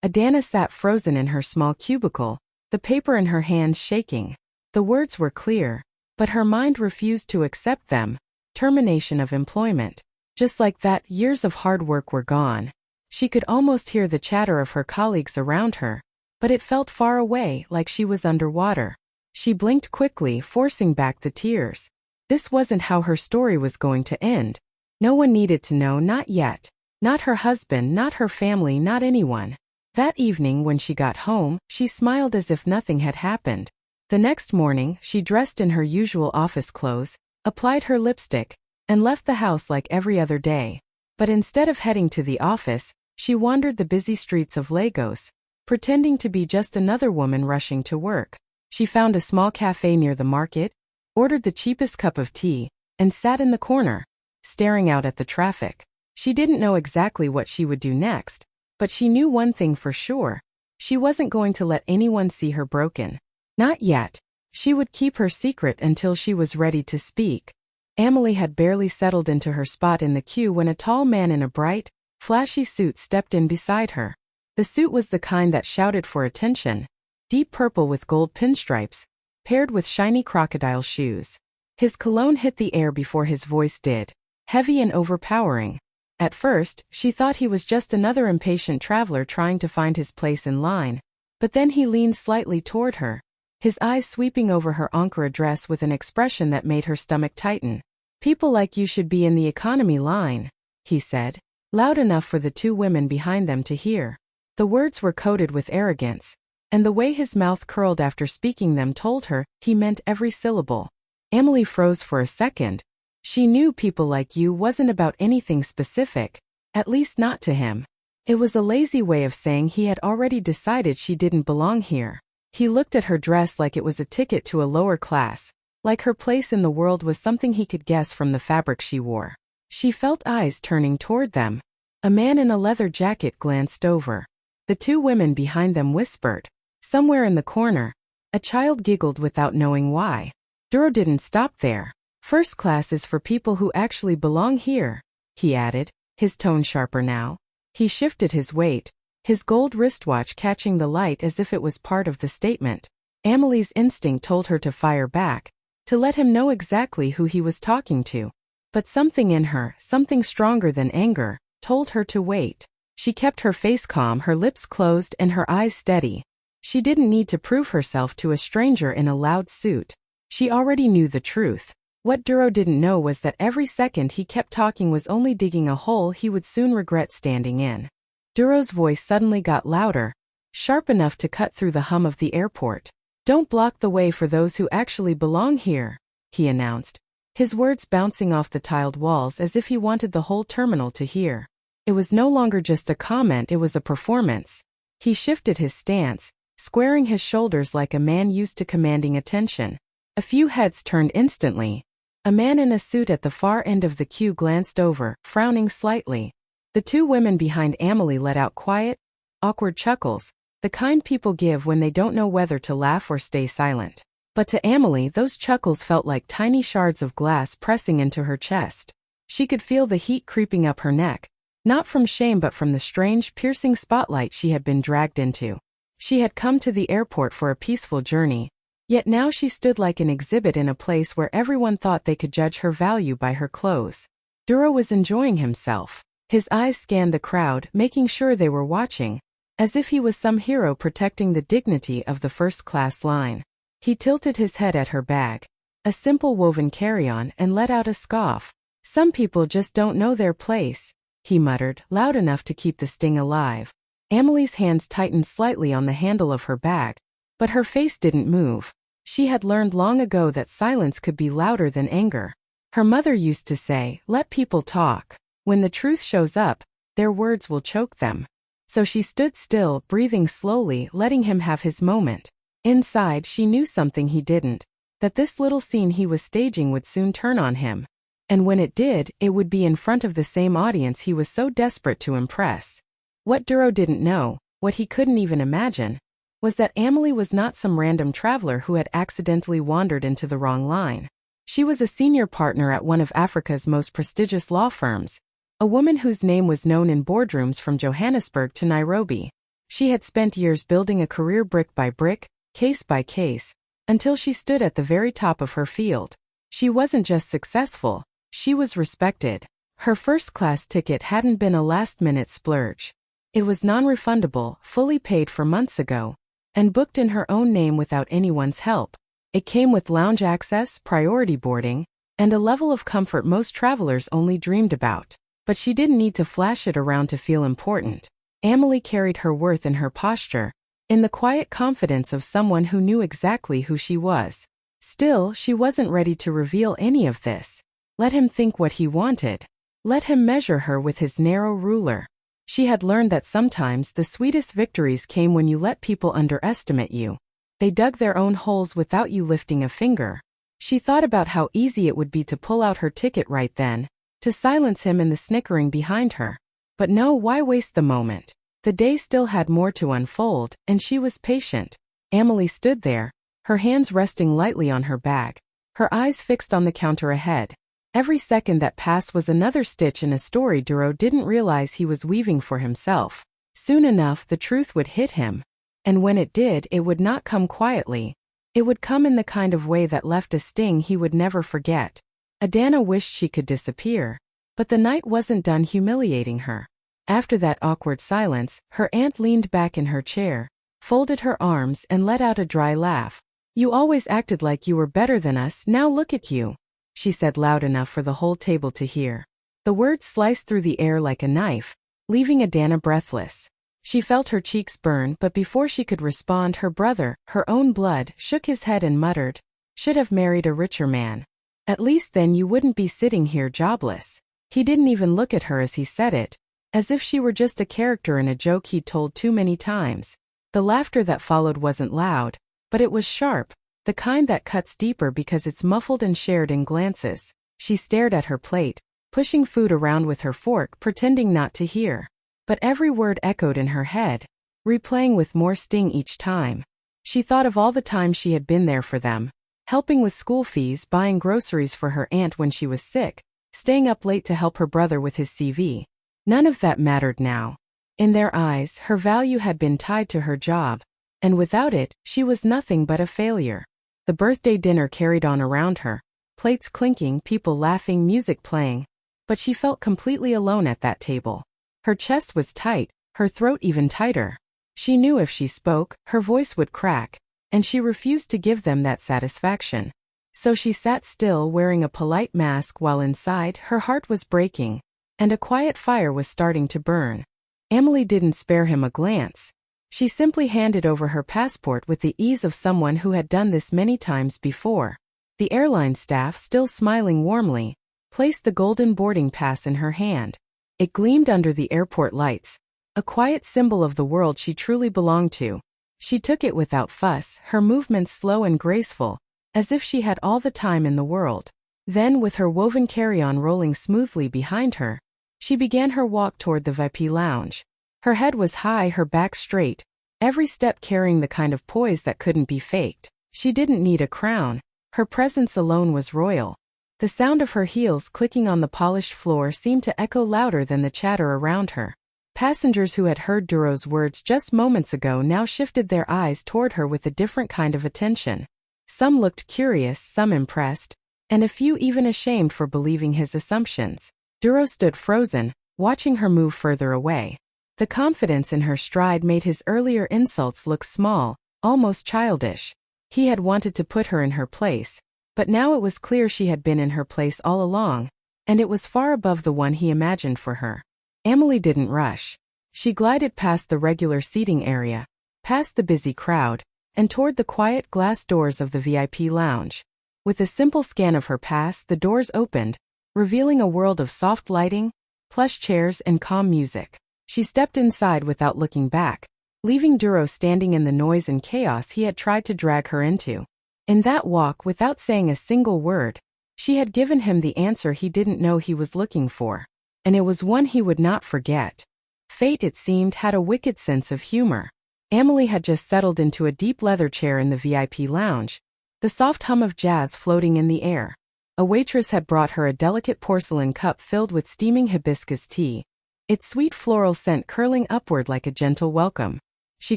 Adana sat frozen in her small cubicle, the paper in her hands shaking. The words were clear, but her mind refused to accept them. Termination of employment. Just like that, years of hard work were gone. She could almost hear the chatter of her colleagues around her, but it felt far away, like she was underwater. She blinked quickly, forcing back the tears. This wasn't how her story was going to end. No one needed to know, not yet. Not her husband, not her family, not anyone. That evening when she got home, she smiled as if nothing had happened. The next morning, she dressed in her usual office clothes, applied her lipstick, and left the house like every other day. But instead of heading to the office, she wandered the busy streets of Lagos, pretending to be just another woman rushing to work. She found a small cafe near the market, ordered the cheapest cup of tea, and sat in the corner, staring out at the traffic. She didn't know exactly what she would do next, but she knew one thing for sure. She wasn't going to let anyone see her broken. Not yet. She would keep her secret until she was ready to speak. Emily had barely settled into her spot in the queue when a tall man in a bright, flashy suit stepped in beside her. The suit was the kind that shouted for attention, deep purple with gold pinstripes, paired with shiny crocodile shoes. His cologne hit the air before his voice did, heavy and overpowering. At first, she thought he was just another impatient traveler trying to find his place in line, but then he leaned slightly toward her, his eyes sweeping over her Ankara dress with an expression that made her stomach tighten. "People like you should be in the economy line," he said, loud enough for the two women behind them to hear. The words were coated with arrogance, and the way his mouth curled after speaking them told her he meant every syllable. Emily froze for a second. She knew "people like you" wasn't about anything specific, at least not to him. It was a lazy way of saying he had already decided she didn't belong here. He looked at her dress like it was a ticket to a lower class, like her place in the world was something he could guess from the fabric she wore. She felt eyes turning toward them. A man in a leather jacket glanced over. The two women behind them whispered. Somewhere in the corner, a child giggled without knowing why. Duro didn't stop there. "First class is for people who actually belong here," he added, his tone sharper now. He shifted his weight, his gold wristwatch catching the light as if it was part of the statement. Emily's instinct told her to fire back, to let him know exactly who he was talking to. But something in her, something stronger than anger, told her to wait. She kept her face calm, her lips closed and her eyes steady. She didn't need to prove herself to a stranger in a loud suit. She already knew the truth. What Duro didn't know was that every second he kept talking was only digging a hole he would soon regret standing in. Duro's voice suddenly got louder, sharp enough to cut through the hum of the airport. "Don't block the way for those who actually belong here," he announced, his words bouncing off the tiled walls as if he wanted the whole terminal to hear. It was no longer just a comment, it was a performance. He shifted his stance, squaring his shoulders like a man used to commanding attention. A few heads turned instantly. A man in a suit at the far end of the queue glanced over, frowning slightly. The two women behind Emily let out quiet, awkward chuckles, the kind people give when they don't know whether to laugh or stay silent. But to Emily, those chuckles felt like tiny shards of glass pressing into her chest. She could feel the heat creeping up her neck, not from shame but from the strange, piercing spotlight she had been dragged into. She had come to the airport for a peaceful journey, yet now she stood like an exhibit in a place where everyone thought they could judge her value by her clothes. Duro was enjoying himself. His eyes scanned the crowd, making sure they were watching, as if he was some hero protecting the dignity of the first-class line. He tilted his head at her bag, a simple woven carry-on, and let out a scoff. "Some people just don't know their place," he muttered, loud enough to keep the sting alive. Emily's hands tightened slightly on the handle of her bag, but her face didn't move. She had learned long ago that silence could be louder than anger. Her mother used to say, "Let people talk. When the truth shows up, their words will choke them." So she stood still, breathing slowly, letting him have his moment. Inside, she knew something he didn't, that this little scene he was staging would soon turn on him. And when it did, it would be in front of the same audience he was so desperate to impress. What Duro didn't know, what he couldn't even imagine, was that Emily was not some random traveler who had accidentally wandered into the wrong line. She was a senior partner at one of Africa's most prestigious law firms, a woman whose name was known in boardrooms from Johannesburg to Nairobi. She had spent years building a career brick by brick, case by case, until she stood at the very top of her field. She wasn't just successful, she was respected. Her first-class ticket hadn't been a last-minute splurge. It was non-refundable, fully paid for months ago, and booked in her own name without anyone's help. It came with lounge access, priority boarding, and a level of comfort most travelers only dreamed about. But she didn't need to flash it around to feel important. Emily carried her worth in her posture, in the quiet confidence of someone who knew exactly who she was. Still, she wasn't ready to reveal any of this. Let him think what he wanted. Let him measure her with his narrow ruler. She had learned that sometimes the sweetest victories came when you let people underestimate you. They dug their own holes without you lifting a finger. She thought about how easy it would be to pull out her ticket right then, to silence him in the snickering behind her. But no, why waste the moment? The day still had more to unfold, and she was patient. Emily stood there, her hands resting lightly on her bag, her eyes fixed on the counter ahead. Every second that passed was another stitch in a story Duro didn't realize he was weaving for himself. Soon enough the truth would hit him. And when it did, it would not come quietly. It would come in the kind of way that left a sting he would never forget. Adana wished she could disappear. But the night wasn't done humiliating her. After that awkward silence, her aunt leaned back in her chair, folded her arms and let out a dry laugh. "You always acted like you were better than us, now look at you," she said loud enough for the whole table to hear. The words sliced through the air like a knife, leaving Adana breathless. She felt her cheeks burn, but before she could respond, her brother, her own blood, shook his head and muttered, "Should have married a richer man. At least then you wouldn't be sitting here jobless." He didn't even look at her as he said it, as if she were just a character in a joke he'd told too many times. The laughter that followed wasn't loud, but it was sharp, the kind that cuts deeper because it's muffled and shared in glances. She stared at her plate, pushing food around with her fork, pretending not to hear. But every word echoed in her head, replaying with more sting each time. She thought of all the times she had been there for them, helping with school fees, buying groceries for her aunt when she was sick, staying up late to help her brother with his CV. None of that mattered now. In their eyes, her value had been tied to her job, and without it, she was nothing but a failure. The birthday dinner carried on around her, plates clinking, people laughing, music playing, but she felt completely alone at that table. Her chest was tight, her throat even tighter. She knew if she spoke, her voice would crack, and she refused to give them that satisfaction. So she sat still, wearing a polite mask, while inside, her heart was breaking, and a quiet fire was starting to burn. Emily didn't spare him a glance. She simply handed over her passport with the ease of someone who had done this many times before. The airline staff, still smiling warmly, placed the golden boarding pass in her hand. It gleamed under the airport lights, a quiet symbol of the world she truly belonged to. She took it without fuss, her movements slow and graceful, as if she had all the time in the world. Then, with her woven carry-on rolling smoothly behind her, she began her walk toward the VIP lounge. Her head was high, her back straight, every step carrying the kind of poise that couldn't be faked. She didn't need a crown, her presence alone was royal. The sound of her heels clicking on the polished floor seemed to echo louder than the chatter around her. Passengers who had heard Duro's words just moments ago now shifted their eyes toward her with a different kind of attention. Some looked curious, some impressed, and a few even ashamed for believing his assumptions. Duro stood frozen, watching her move further away. The confidence in her stride made his earlier insults look small, almost childish. He had wanted to put her in her place, but now it was clear she had been in her place all along, and it was far above the one he imagined for her. Emily didn't rush. She glided past the regular seating area, past the busy crowd, and toward the quiet glass doors of the VIP lounge. With a simple scan of her pass, the doors opened, revealing a world of soft lighting, plush chairs, and calm music. She stepped inside without looking back, leaving Duro standing in the noise and chaos he had tried to drag her into. In that walk, without saying a single word, she had given him the answer he didn't know he was looking for. And it was one he would not forget. Fate, it seemed, had a wicked sense of humor. Emily had just settled into a deep leather chair in the VIP lounge, the soft hum of jazz floating in the air. A waitress had brought her a delicate porcelain cup filled with steaming hibiscus tea, its sweet floral scent curling upward like a gentle welcome. She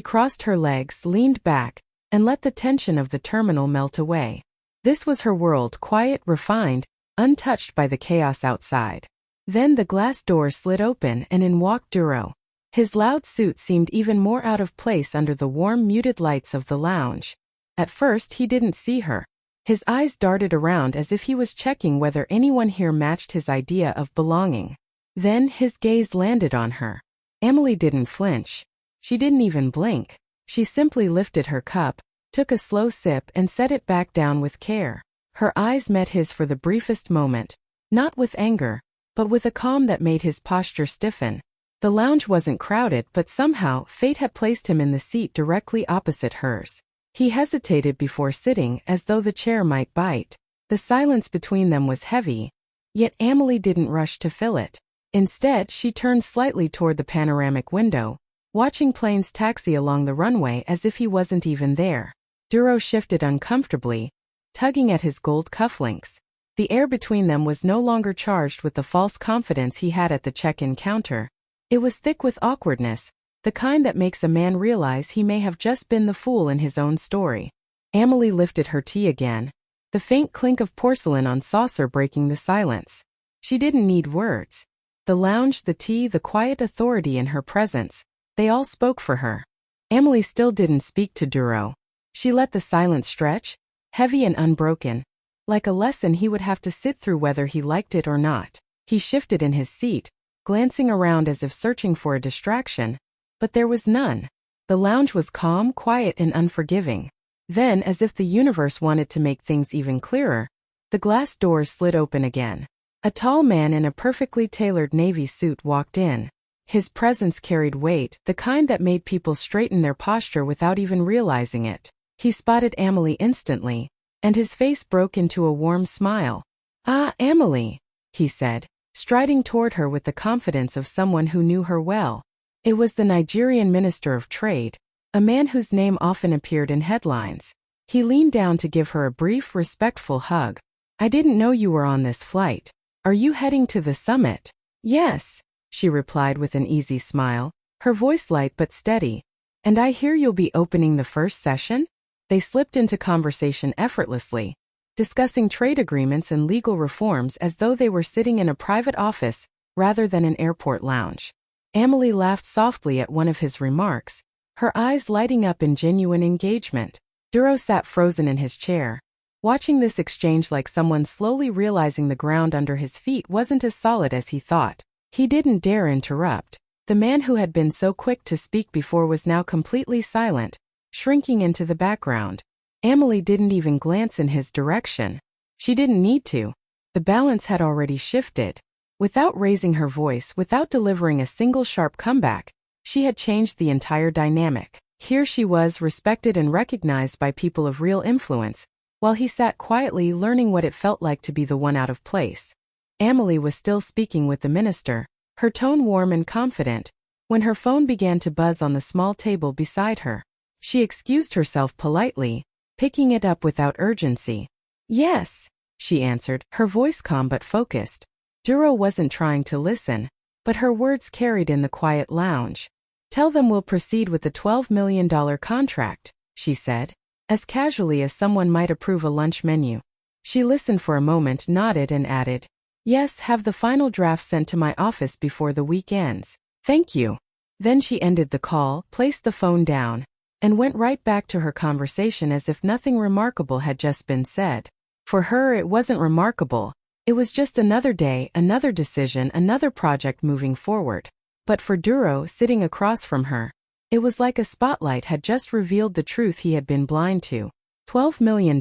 crossed her legs, leaned back, and let the tension of the terminal melt away. This was her world, quiet, refined, untouched by the chaos outside. Then the glass door slid open and in walked Duro. His loud suit seemed even more out of place under the warm, muted lights of the lounge. At first he didn't see her. His eyes darted around as if he was checking whether anyone here matched his idea of belonging. Then his gaze landed on her. Emily didn't flinch. She didn't even blink. She simply lifted her cup, took a slow sip and set it back down with care. Her eyes met his for the briefest moment, not with anger, but with a calm that made his posture stiffen. The lounge wasn't crowded, but somehow fate had placed him in the seat directly opposite hers. He hesitated before sitting, as though the chair might bite. The silence between them was heavy, yet Emily didn't rush to fill it. Instead, she turned slightly toward the panoramic window, watching planes taxi along the runway as if he wasn't even there. Duro shifted uncomfortably, tugging at his gold cufflinks. The air between them was no longer charged with the false confidence he had at the check-in counter. It was thick with awkwardness, the kind that makes a man realize he may have just been the fool in his own story. Emily lifted her tea again, the faint clink of porcelain on saucer breaking the silence. She didn't need words. The lounge, the tea, the quiet authority in her presence, they all spoke for her. Emily still didn't speak to Duro. She let the silence stretch, heavy and unbroken, like a lesson he would have to sit through whether he liked it or not. He shifted in his seat, glancing around as if searching for a distraction, but there was none. The lounge was calm, quiet, and unforgiving. Then, as if the universe wanted to make things even clearer, the glass doors slid open again. A tall man in a perfectly tailored navy suit walked in. His presence carried weight, the kind that made people straighten their posture without even realizing it. He spotted Emily instantly, and his face broke into a warm smile. "Ah, Emily," he said, striding toward her with the confidence of someone who knew her well. It was the Nigerian Minister of Trade, a man whose name often appeared in headlines. He leaned down to give her a brief, respectful hug. "I didn't know you were on this flight. Are you heading to the summit?" "Yes," she replied with an easy smile, her voice light but steady. "And I hear you'll be opening the first session?" They slipped into conversation effortlessly, discussing trade agreements and legal reforms as though they were sitting in a private office rather than an airport lounge. Emily laughed softly at one of his remarks, her eyes lighting up in genuine engagement. Duro sat frozen in his chair, watching this exchange like someone slowly realizing the ground under his feet wasn't as solid as he thought. He didn't dare interrupt. The man who had been so quick to speak before was now completely silent, shrinking into the background. Emily didn't even glance in his direction. She didn't need to. The balance had already shifted. Without raising her voice, without delivering a single sharp comeback, she had changed the entire dynamic. Here she was, respected and recognized by people of real influence, while he sat quietly learning what it felt like to be the one out of place. Emily was still speaking with the minister, her tone warm and confident, when her phone began to buzz on the small table beside her. She excused herself politely, picking it up without urgency. "Yes," she answered, her voice calm but focused. Duro wasn't trying to listen, but her words carried in the quiet lounge. "Tell them we'll proceed with the $12 million contract," she said, as casually as someone might approve a lunch menu. She listened for a moment, nodded and added, "Yes, have the final draft sent to my office before the week ends. Thank you." Then she ended the call, placed the phone down, and went right back to her conversation as if nothing remarkable had just been said. For her, it wasn't remarkable. It was just another day, another decision, another project moving forward. But for Duro, sitting across from her, it was like a spotlight had just revealed the truth he had been blind to. $12 million?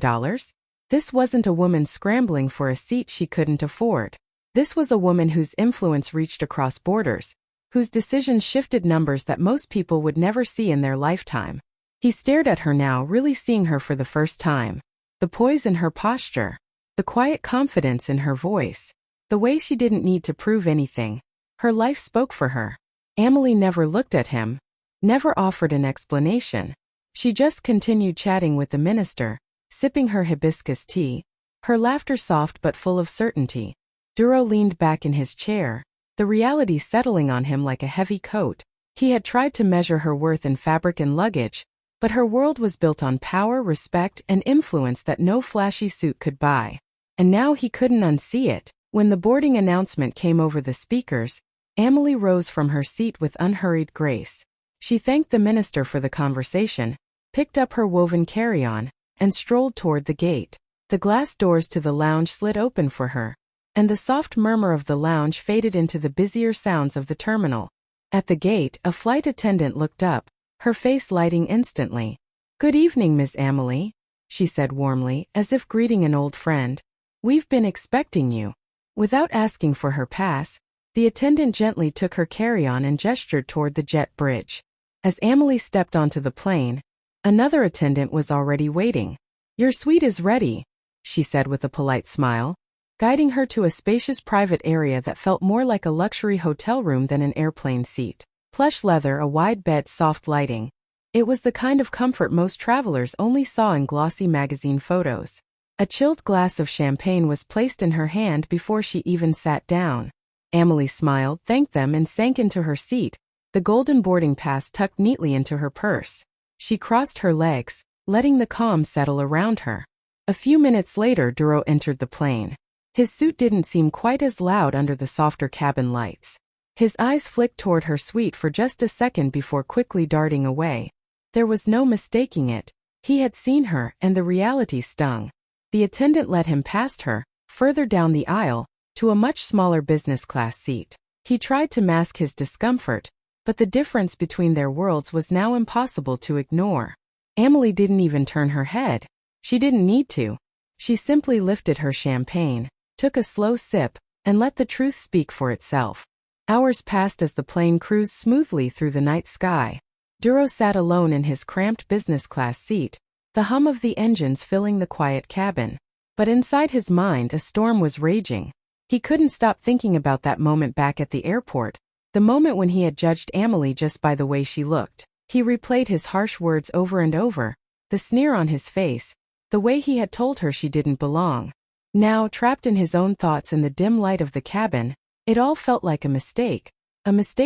This wasn't a woman scrambling for a seat she couldn't afford. This was a woman whose influence reached across borders, whose decisions shifted numbers that most people would never see in their lifetime. He stared at her now, really seeing her for the first time. The poise in her posture, the quiet confidence in her voice, the way she didn't need to prove anything. Her life spoke for her. Emily never looked at him, never offered an explanation. She just continued chatting with the minister, sipping her hibiscus tea, her laughter soft but full of certainty. Duro leaned back in his chair, the reality settling on him like a heavy coat. He had tried to measure her worth in fabric and luggage, but her world was built on power, respect, and influence that no flashy suit could buy. And now he couldn't unsee it. When the boarding announcement came over the speakers, Amelie rose from her seat with unhurried grace. She thanked the minister for the conversation, picked up her woven carry-on, and strolled toward the gate. The glass doors to the lounge slid open for her, and the soft murmur of the lounge faded into the busier sounds of the terminal. At the gate, a flight attendant looked up, her face lighting instantly. "Good evening, Miss Amelie," she said warmly, as if greeting an old friend. "We've been expecting you." Without asking for her pass, the attendant gently took her carry-on and gestured toward the jet bridge. As Amelie stepped onto the plane, another attendant was already waiting. "Your suite is ready," she said with a polite smile, guiding her to a spacious private area that felt more like a luxury hotel room than an airplane seat. Plush leather, a wide bed, soft lighting. It was the kind of comfort most travelers only saw in glossy magazine photos. A chilled glass of champagne was placed in her hand before she even sat down. Amelie smiled, thanked them, and sank into her seat, the golden boarding pass tucked neatly into her purse. She crossed her legs, letting the calm settle around her. A few minutes later, Duro entered the plane. His suit didn't seem quite as loud under the softer cabin lights. His eyes flicked toward her suite for just a second before quickly darting away. There was no mistaking it. He had seen her, and the reality stung. The attendant led him past her, further down the aisle, to a much smaller business-class seat. He tried to mask his discomfort, but the difference between their worlds was now impossible to ignore. Amelie didn't even turn her head. She didn't need to. She simply lifted her champagne, took a slow sip, and let the truth speak for itself. Hours passed as the plane cruised smoothly through the night sky. Duro sat alone in his cramped business-class seat, the hum of the engines filling the quiet cabin. But inside his mind a storm was raging. He couldn't stop thinking about that moment back at the airport, the moment when he had judged Amelie just by the way she looked. He replayed his harsh words over and over, the sneer on his face, the way he had told her she didn't belong. Now, trapped in his own thoughts in the dim light of the cabin, it all felt like a mistake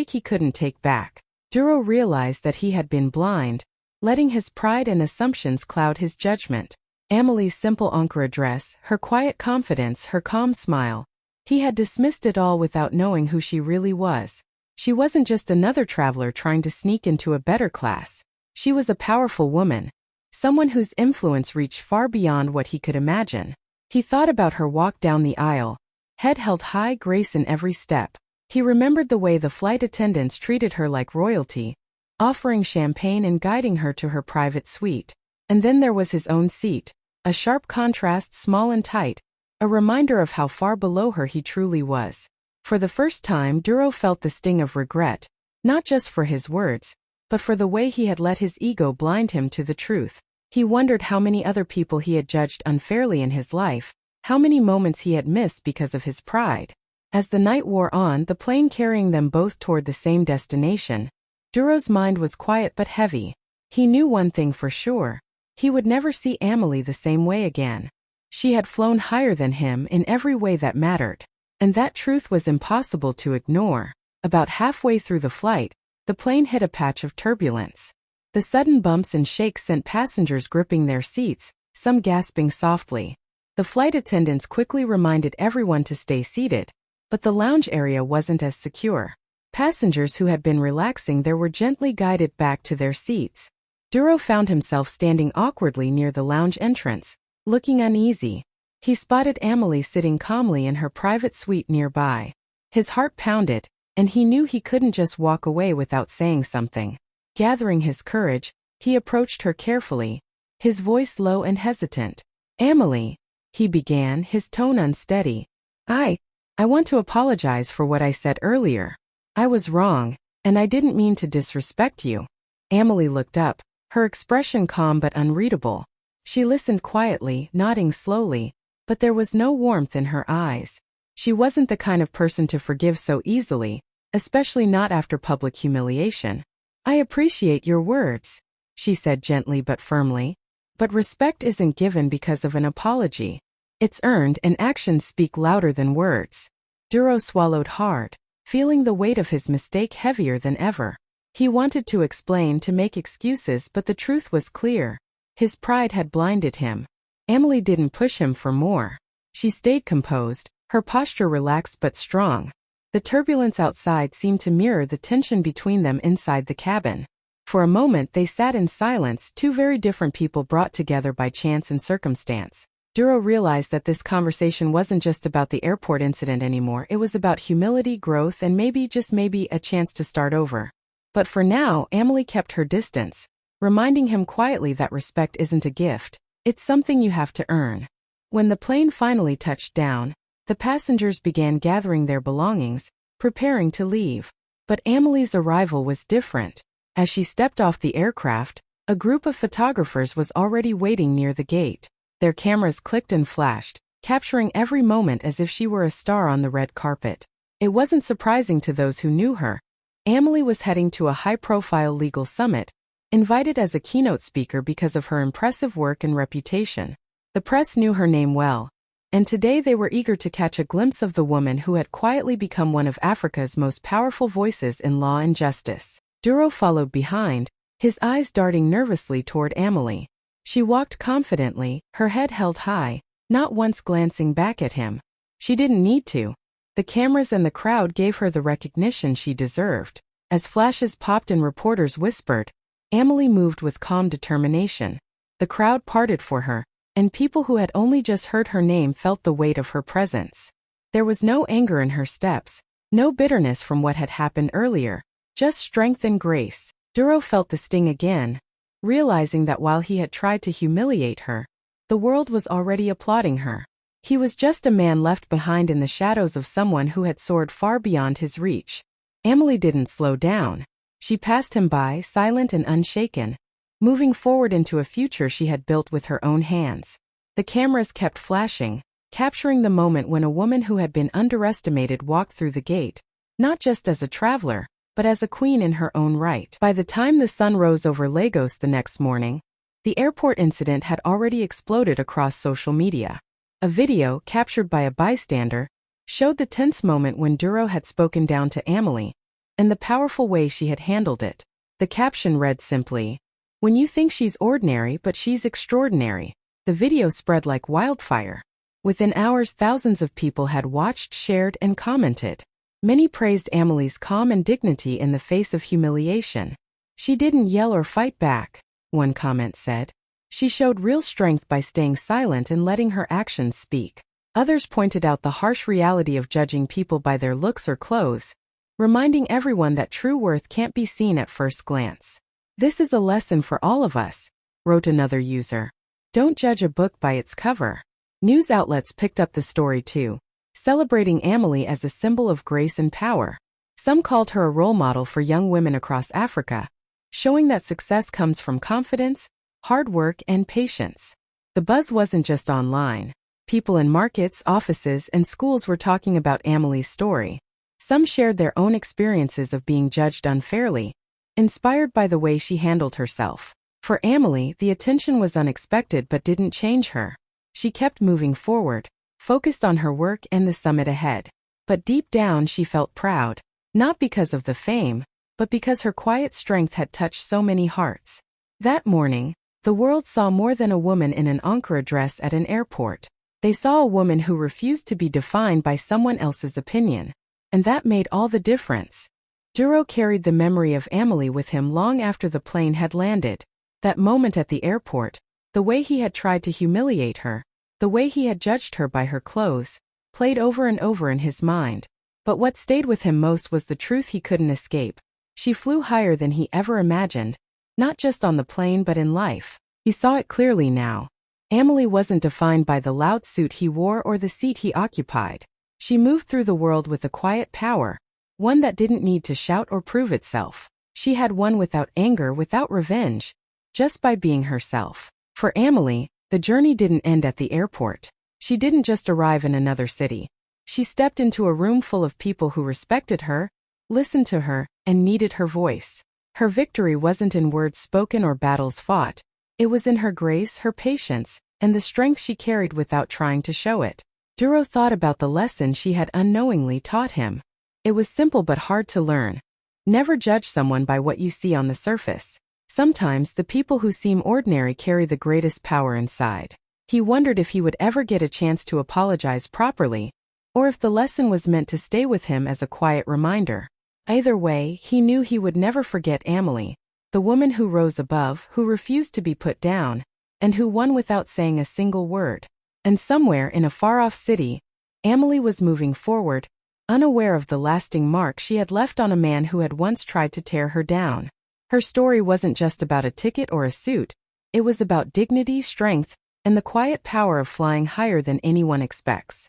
he couldn't take back. Duro realized that he had been blind, letting his pride and assumptions cloud his judgment. Amelie's simple Ankara dress, her quiet confidence, her calm smile. He had dismissed it all without knowing who she really was. She wasn't just another traveler trying to sneak into a better class. She was a powerful woman, someone whose influence reached far beyond what he could imagine. He thought about her walk down the aisle, head held high, grace in every step. He remembered the way the flight attendants treated her like royalty, offering champagne and guiding her to her private suite. And then there was his own seat, a sharp contrast, small and tight, a reminder of how far below her he truly was. For the first time, Duro felt the sting of regret, not just for his words, but for the way he had let his ego blind him to the truth. He wondered how many other people he had judged unfairly in his life, how many moments he had missed because of his pride. As the night wore on, the plane carrying them both toward the same destination, Duro's mind was quiet but heavy. He knew one thing for sure. He would never see Amelie the same way again. She had flown higher than him in every way that mattered. And that truth was impossible to ignore. About halfway through the flight, the plane hit a patch of turbulence. The sudden bumps and shakes sent passengers gripping their seats, some gasping softly. The flight attendants quickly reminded everyone to stay seated, but the lounge area wasn't as secure. Passengers who had been relaxing there were gently guided back to their seats. Duro found himself standing awkwardly near the lounge entrance, looking uneasy. He spotted Amelie sitting calmly in her private suite nearby. His heart pounded, and he knew he couldn't just walk away without saying something. Gathering his courage, he approached her carefully, his voice low and hesitant. "Amelie," he began, his tone unsteady. I want to apologize for what I said earlier. I was wrong, and I didn't mean to disrespect you." Amelie looked up, her expression calm but unreadable. She listened quietly, nodding slowly, but there was no warmth in her eyes. She wasn't the kind of person to forgive so easily, especially not after public humiliation. "I appreciate your words," she said gently but firmly. "But respect isn't given because of an apology. It's earned, and actions speak louder than words." Duro swallowed hard, feeling the weight of his mistake heavier than ever. He wanted to explain, to make excuses, but the truth was clear. His pride had blinded him. Emily didn't push him for more. She stayed composed, her posture relaxed but strong. The turbulence outside seemed to mirror the tension between them inside the cabin. For a moment they sat in silence, two very different people brought together by chance and circumstance. Duro realized that this conversation wasn't just about the airport incident anymore, it was about humility, growth, and maybe, just maybe, a chance to start over. But for now, Emily kept her distance, reminding him quietly that respect isn't a gift, it's something you have to earn. When the plane finally touched down, the passengers began gathering their belongings, preparing to leave. But Emily's arrival was different. As she stepped off the aircraft, a group of photographers was already waiting near the gate. Their cameras clicked and flashed, capturing every moment as if she were a star on the red carpet. It wasn't surprising to those who knew her. Emily was heading to a high-profile legal summit, invited as a keynote speaker because of her impressive work and reputation. The press knew her name well, and today they were eager to catch a glimpse of the woman who had quietly become one of Africa's most powerful voices in law and justice. Duro followed behind, his eyes darting nervously toward Emily. She walked confidently, her head held high, not once glancing back at him. She didn't need to. The cameras and the crowd gave her the recognition she deserved. As flashes popped and reporters whispered, Emily moved with calm determination. The crowd parted for her, and people who had only just heard her name felt the weight of her presence. There was no anger in her steps, no bitterness from what had happened earlier, just strength and grace. Duro felt the sting again, realizing that while he had tried to humiliate her, the world was already applauding her. He was just a man left behind in the shadows of someone who had soared far beyond his reach. Emily didn't slow down. She passed him by, silent and unshaken, moving forward into a future she had built with her own hands. The cameras kept flashing, capturing the moment when a woman who had been underestimated walked through the gate, not just as a traveler, but as a queen in her own right. By the time the sun rose over Lagos the next morning, the airport incident had already exploded across social media. A video, captured by a bystander, showed the tense moment when Duro had spoken down to Emily, and the powerful way she had handled it. The caption read simply, "When you think she's ordinary but she's extraordinary." The video spread like wildfire. Within hours, thousands of people had watched, shared, and commented. Many praised Emily's calm and dignity in the face of humiliation. "She didn't yell or fight back," one comment said. "She showed real strength by staying silent and letting her actions speak." Others pointed out the harsh reality of judging people by their looks or clothes, reminding everyone that true worth can't be seen at first glance. "This is a lesson for all of us," wrote another user. "Don't judge a book by its cover." News outlets picked up the story too, celebrating Emily as a symbol of grace and power. Some called her a role model for young women across Africa, showing that success comes from confidence, hard work, and patience. The buzz wasn't just online. People in markets, offices, and schools were talking about Emily's story. Some shared their own experiences of being judged unfairly, inspired by the way she handled herself. For Emily, the attention was unexpected but didn't change her. She kept moving forward, focused on her work and the summit ahead. But deep down she felt proud, not because of the fame, but because her quiet strength had touched so many hearts. That morning, the world saw more than a woman in an Ankara dress at an airport. They saw a woman who refused to be defined by someone else's opinion. And that made all the difference. Duro carried the memory of Emily with him long after the plane had landed. That moment at the airport, the way he had tried to humiliate her, the way he had judged her by her clothes, played over and over in his mind. But what stayed with him most was the truth he couldn't escape. She flew higher than he ever imagined, not just on the plane but in life. He saw it clearly now. Emily wasn't defined by the loud suit he wore or the seat he occupied. She moved through the world with a quiet power, one that didn't need to shout or prove itself. She had won without anger, without revenge, just by being herself. For Emily, the journey didn't end at the airport. She didn't just arrive in another city. She stepped into a room full of people who respected her, listened to her, and needed her voice. Her victory wasn't in words spoken or battles fought. It was in her grace, her patience, and the strength she carried without trying to show it. Duro thought about the lesson she had unknowingly taught him. It was simple but hard to learn. Never judge someone by what you see on the surface. Sometimes the people who seem ordinary carry the greatest power inside. He wondered if he would ever get a chance to apologize properly, or if the lesson was meant to stay with him as a quiet reminder. Either way, he knew he would never forget Amelie, the woman who rose above, who refused to be put down, and who won without saying a single word. And somewhere in a far-off city, Amelie was moving forward, unaware of the lasting mark she had left on a man who had once tried to tear her down. Her story wasn't just about a ticket or a suit, it was about dignity, strength, and the quiet power of flying higher than anyone expects.